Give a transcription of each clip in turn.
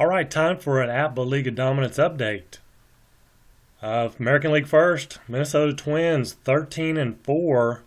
All right, time for an Apba League of Dominance update. American League first, Minnesota Twins 13-4,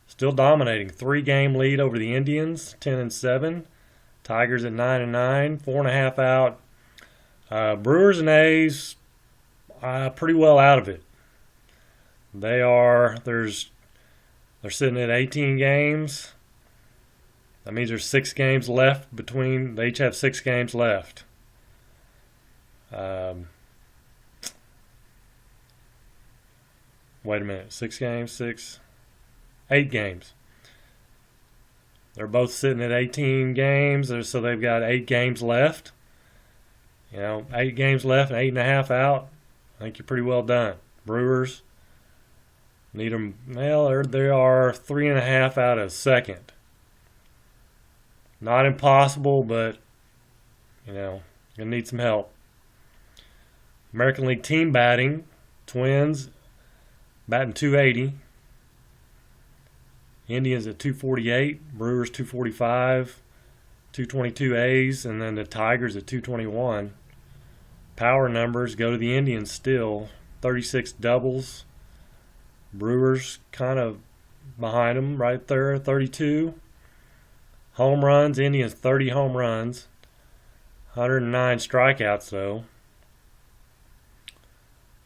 still dominating. 3-game lead over the Indians, 10-7. Tigers at 9-9, 4.5 out. Brewers and A's pretty well out of it. They're sitting at 18 games. That means there's 6 games left between. They each have 6 games left. Wait a minute. 6 games? 8 games. They're both sitting at 18 games, so they've got 8 games left. 8 games left and 8.5 out. I think you're pretty well done. Brewers need them. Well, they are 3.5 out of second. Not impossible, but gonna need some help. American League team batting, Twins batting .280, Indians at .248, Brewers .245, .222 A's, and then the Tigers at .221. Power numbers go to the Indians still, 36 doubles. Brewers kind of behind them right there, 32. Home runs, Indians 30 home runs, 109 strikeouts though.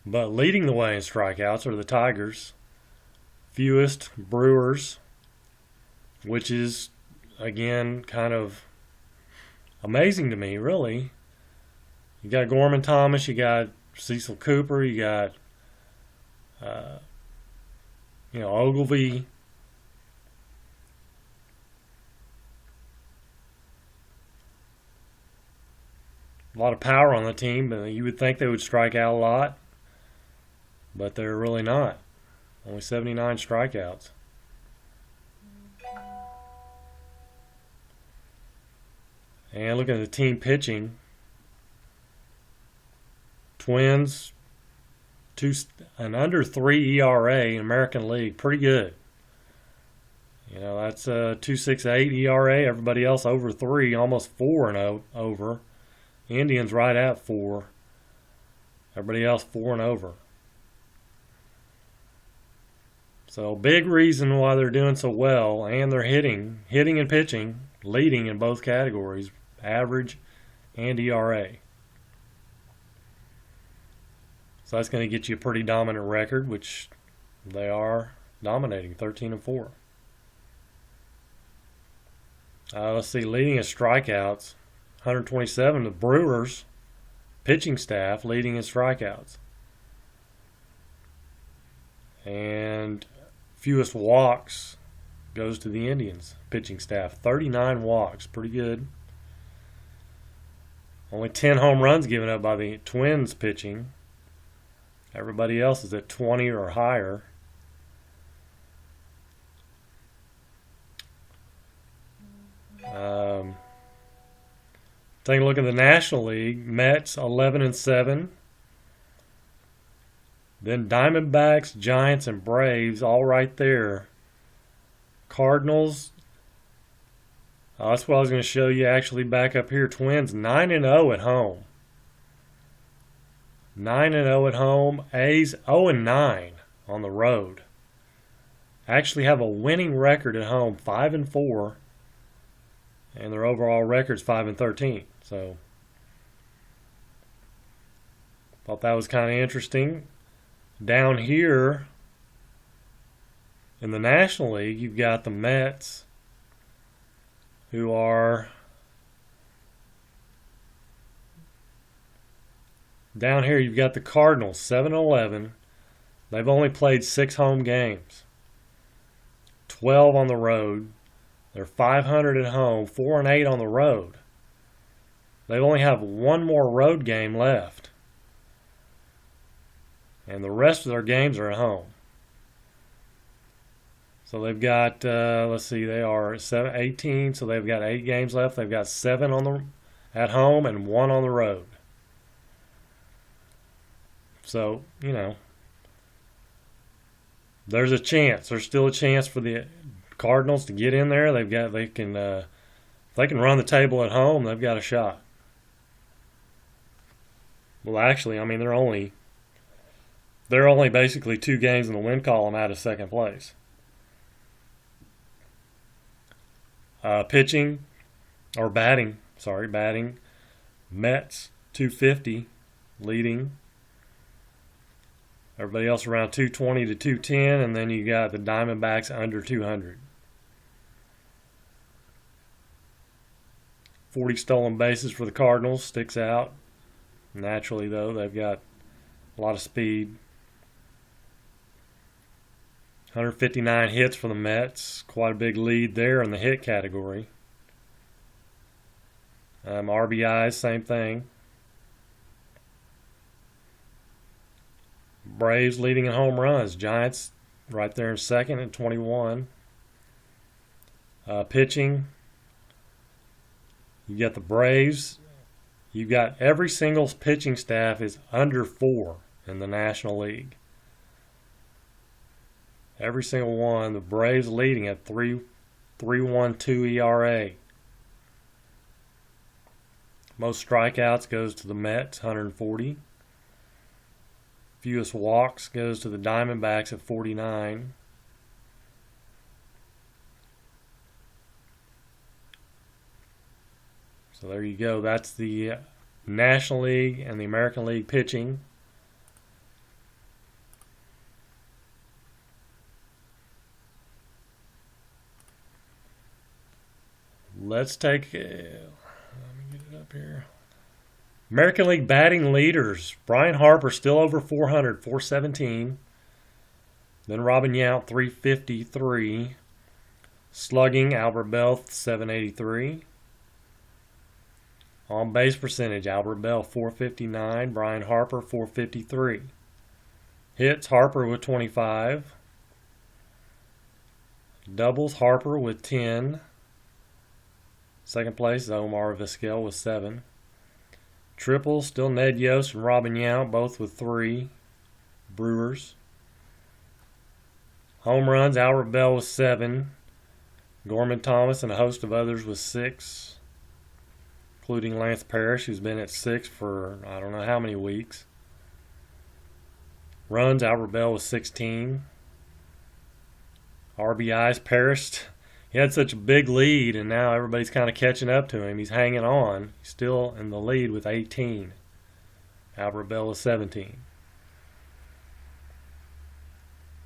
But leading the way in strikeouts are the Tigers. Fewest Brewers, which is, again, kind of amazing to me, really. You got Gorman Thomas, you got Cecil Cooper, you got, Ogilvy. A lot of power on the team, but you would think they would strike out a lot, but they're really not. Only 79 strikeouts. And looking at the team pitching, Twins, an under 3 ERA in American League, pretty good. That's a 2.68 ERA. Everybody else over 3, almost 4 and over. Indians right at 4. Everybody else 4 and over. So big reason why they're doing so well, and they're hitting and pitching, leading in both categories, average and ERA. So that's going to get you a pretty dominant record, which they are dominating, 13-4. Let's see, leading in strikeouts, 127. The Brewers pitching staff leading in strikeouts. And fewest walks goes to the Indians pitching staff. 39 walks, pretty good. Only 10 home runs given up by the Twins pitching. Everybody else is at 20 or higher. Taking a look at the National League, Mets 11-7. Then Diamondbacks, Giants, and Braves all right there. Cardinals, that's what I was going to show you actually back up here. Twins 9-0 at home. 9-0 at home. A's 0-9 on the road. Actually have a winning record at home, 5-4. And their overall record's 5-13. So, thought that was kind of interesting. Down here in the National League, you've got the Mets, who are down here. You've got the Cardinals, 7-11. They've only played 6 home games, 12 on the road. They're 500 at home, 4-8 on the road. They only have 1 more road game left. And the rest of their games are at home. So they've got, let's see, they are 18, so they've got 8 games left. They've got 7 at home and 1 on the road. So, there's a chance. There's still a chance for the Cardinals to get in there. If they can run the table at home, they've got a shot. Well, actually, I mean they're only basically 2 games in the win column out of second place. Pitching or batting, sorry, batting. Mets 250 leading. Everybody else around 220 to 210, and then you got the Diamondbacks under 200. 40 stolen bases for the Cardinals sticks out. Naturally, though, they've got a lot of speed. 159 hits for the Mets. Quite a big lead there in the hit category. RBIs, same thing. Braves leading in home runs. Giants right there in second at 21. Pitching, you got the Braves. You got every single pitching staff is under 4 in the National League. Every single one. The Braves leading at 3.12 ERA. Most strikeouts goes to the Mets, 140. Fewest walks goes to the Diamondbacks at 49. So there you go. That's the National League and the American League pitching. Let's take... let me get it up here. American League batting leaders. Brian Harper still over 400, 417. Then Robin Yount, 353. Slugging, Albert Bell, 783. On base percentage, Albert Bell, 459. Brian Harper, 453. Hits, Harper with 25. Doubles, Harper with 10. Second place is Omar Vizquel with 7. Triples, still Ned Yost and Robin Yount, both with 3. Brewers. Home runs, Albert Bell with 7. Gorman Thomas and a host of others with 6. Including Lance Parrish, who's been at 6 for I don't know how many weeks. Runs, Albert Bell with 16. RBIs, Parrish. He had such a big lead, and now everybody's kind of catching up to him. He's hanging on. He's still in the lead with 18. Albert Bell is 17.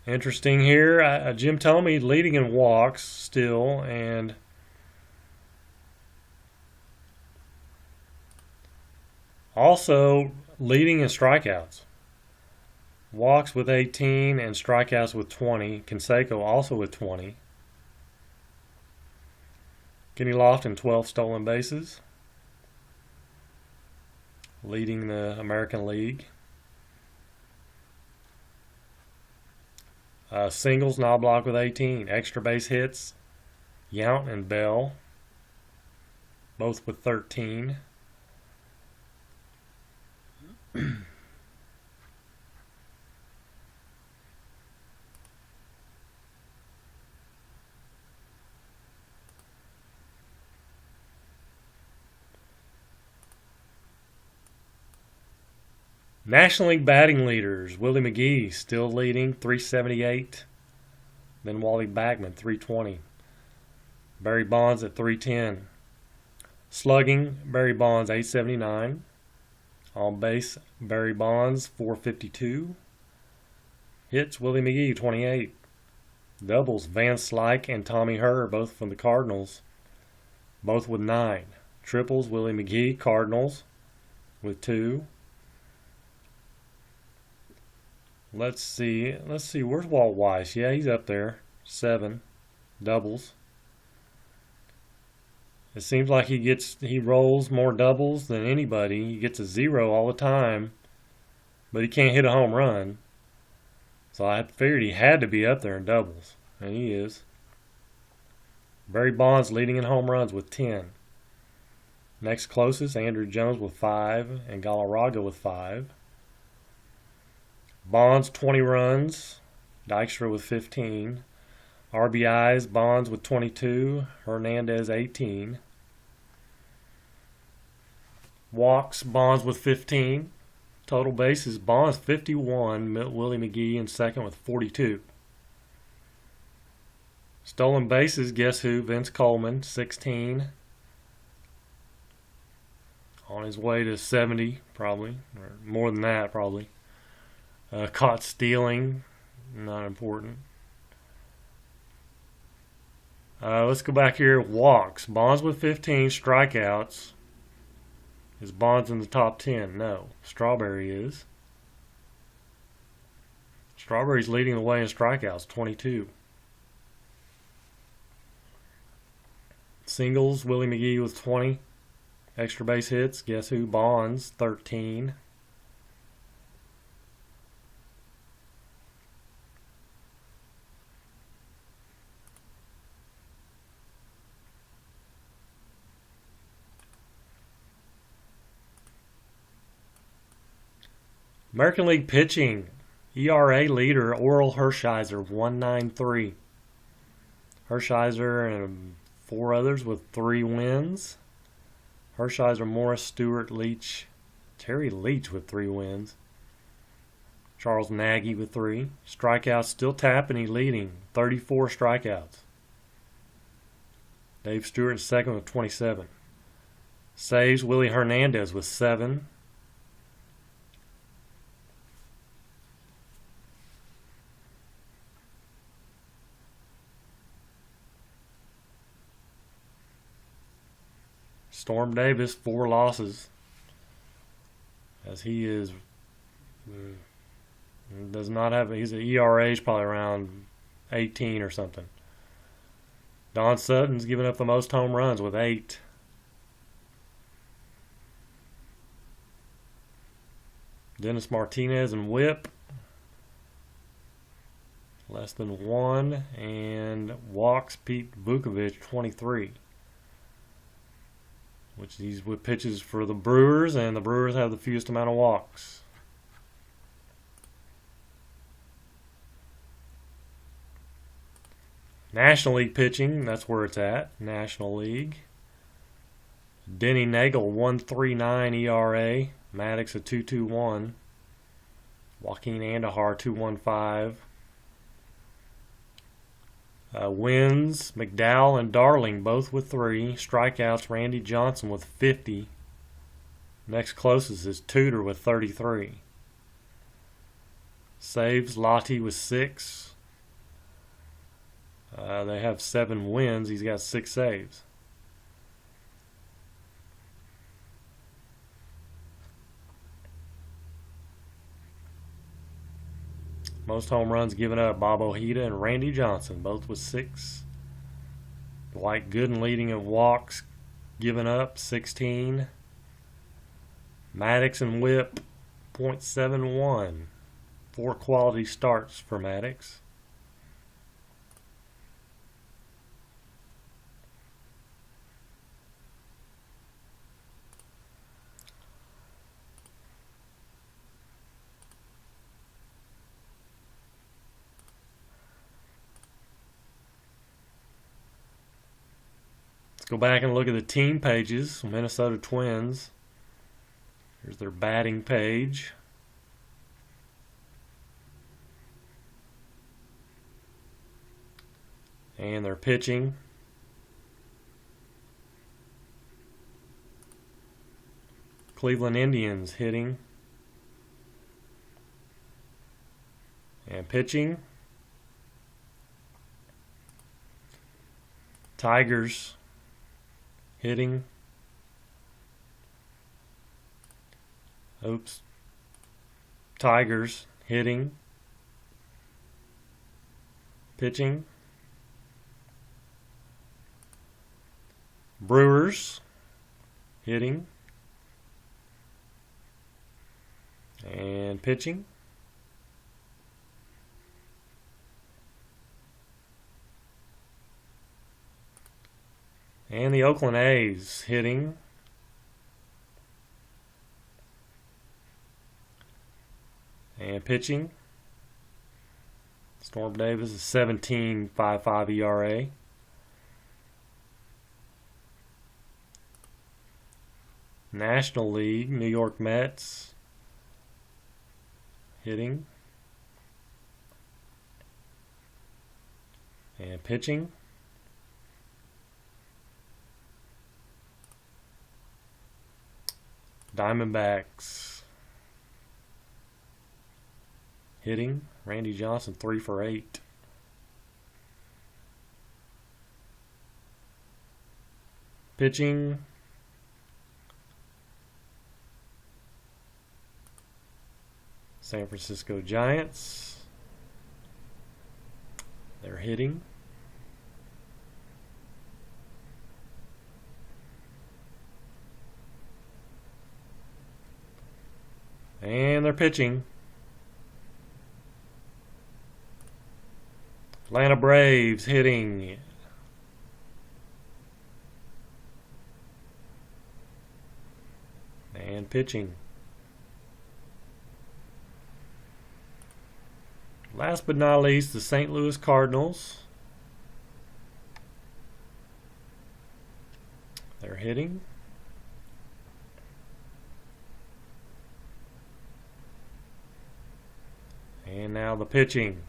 Interesting here, Jim Thome leading in walks still, and also leading in strikeouts. Walks with 18 and strikeouts with 20. Canseco also with 20. Kenny Lofton, 12 stolen bases, leading the American League. Singles, Knobloch with 18. Extra base hits, Yount and Bell, both with 13. National League batting leaders. Willie McGee still leading, 378. Then Wally Backman, 320. Barry Bonds at 310. Slugging, Barry Bonds, 879. On base, Barry Bonds, 452. Hits, Willie McGee, 28. Doubles, Van Slyke and Tommy Herr, both from the Cardinals, both with 9. Triples, Willie McGee, Cardinals, with 2. Let's see, where's Walt Weiss? Yeah, he's up there, 7. Doubles. It seems like he rolls more doubles than anybody. He gets a 0 all the time, but he can't hit a home run. So I figured he had to be up there in doubles, and he is. Barry Bonds leading in home runs with 10. Next closest, Andrew Jones with 5, and Galarraga with 5. Bonds, 20 runs. Dykstra with 15. RBIs, Bonds with 22. Hernandez, 18. Walks, Bonds with 15. Total bases, Bonds 51, Willie McGee in second with 42. Stolen bases, guess who? Vince Coleman, 16. On his way to 70, probably, or more than that, probably. Caught stealing, not important. Let's go back here. Walks. Bonds with 15. Strikeouts. Is Bonds in the top 10? No. Strawberry is. Strawberry's leading the way in strikeouts, 22. Singles, Willie McGee with 20. Extra base hits, guess who? Bonds, 13. American League pitching. ERA leader, Oral Hershiser, 1.93. Hershiser and 4 others with 3 wins. Hershiser, Morris, Stewart, Leach, Terry Leach with 3 wins. Charles Nagy with 3. Strikeouts, still Tapani leading, 34 strikeouts. Dave Stewart in second with 27. Saves, Willie Hernandez with 7. Storm Davis, 4 losses. As he is, does not have, his ERA is probably around 18 or something. Don Sutton's given up the most home runs with 8. Dennis Martinez and Whip, less than 1. And walks, Pete Vukovich, 23. Which these pitches for the Brewers, and the Brewers have the fewest amount of walks. National League pitching, that's where it's at. National League. Denny Nagel, 1.39 ERA. Maddox, a 2.21. Joaquin Andahar, 2.15. Wins, McDowell and Darling both with 3. Strikeouts, Randy Johnson with 50. Next closest is Tudor with 33. Saves, Lottie with 6. They have 7 wins. He's got 6 saves. Most home runs given up, Bob Ojeda and Randy Johnson, both with 6. Dwight Gooden leading at walks given up, 16. Maddox and Whip, .71. 4 quality starts for Maddox. Go back and look at the team pages. Minnesota Twins. Here's their batting page. And their pitching. Cleveland Indians hitting. And pitching. Tigers hitting. Tigers hitting. Pitching. Brewers hitting. And pitching. And the Oakland A's hitting. And pitching. Storm Davis is 17.55 ERA. National League, New York Mets. hitting, and pitching. Diamondbacks hitting, Randy Johnson 3 for 8. Pitching, San Francisco Giants, they're hitting. And they're pitching. Atlanta Braves hitting. And pitching. Last but not least, the St. Louis Cardinals. They're hitting. And now the pitching.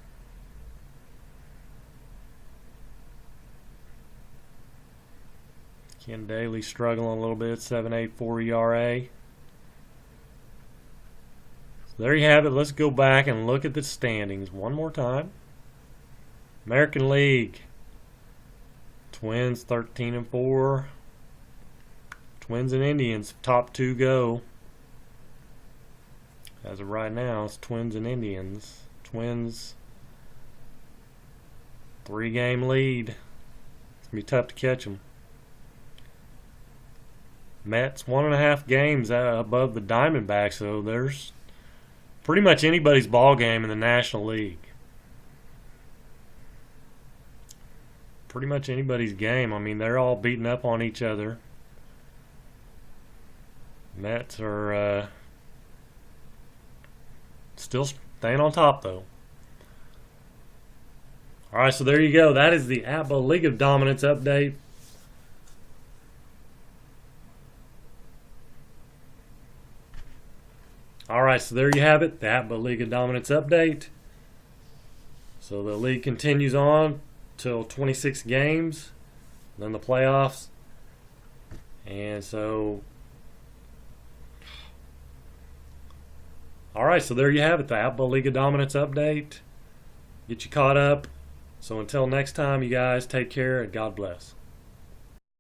Ken Daly struggling a little bit, 7.84 ERA. So there you have it. Let's go back and look at the standings one more time. American League. Twins 13-4. Twins and Indians, top two go. As of right now, it's Twins and Indians. Twins, 3-game lead. It's going to be tough to catch them. Mets, 1.5 games above the Diamondbacks, so there's pretty much anybody's ball game in the National League. Pretty much anybody's game. I mean, they're all beating up on each other. Mets are still staying on top, though. All right, so there you go. That is the Apba League of Dominance update. All right, so there you have it, the Apba League of Dominance update. So the league continues on till 26 games, then the playoffs. And so, all right, so there you have it, the Apba League of Dominance update. Get you caught up. So until next time, you guys take care and God bless.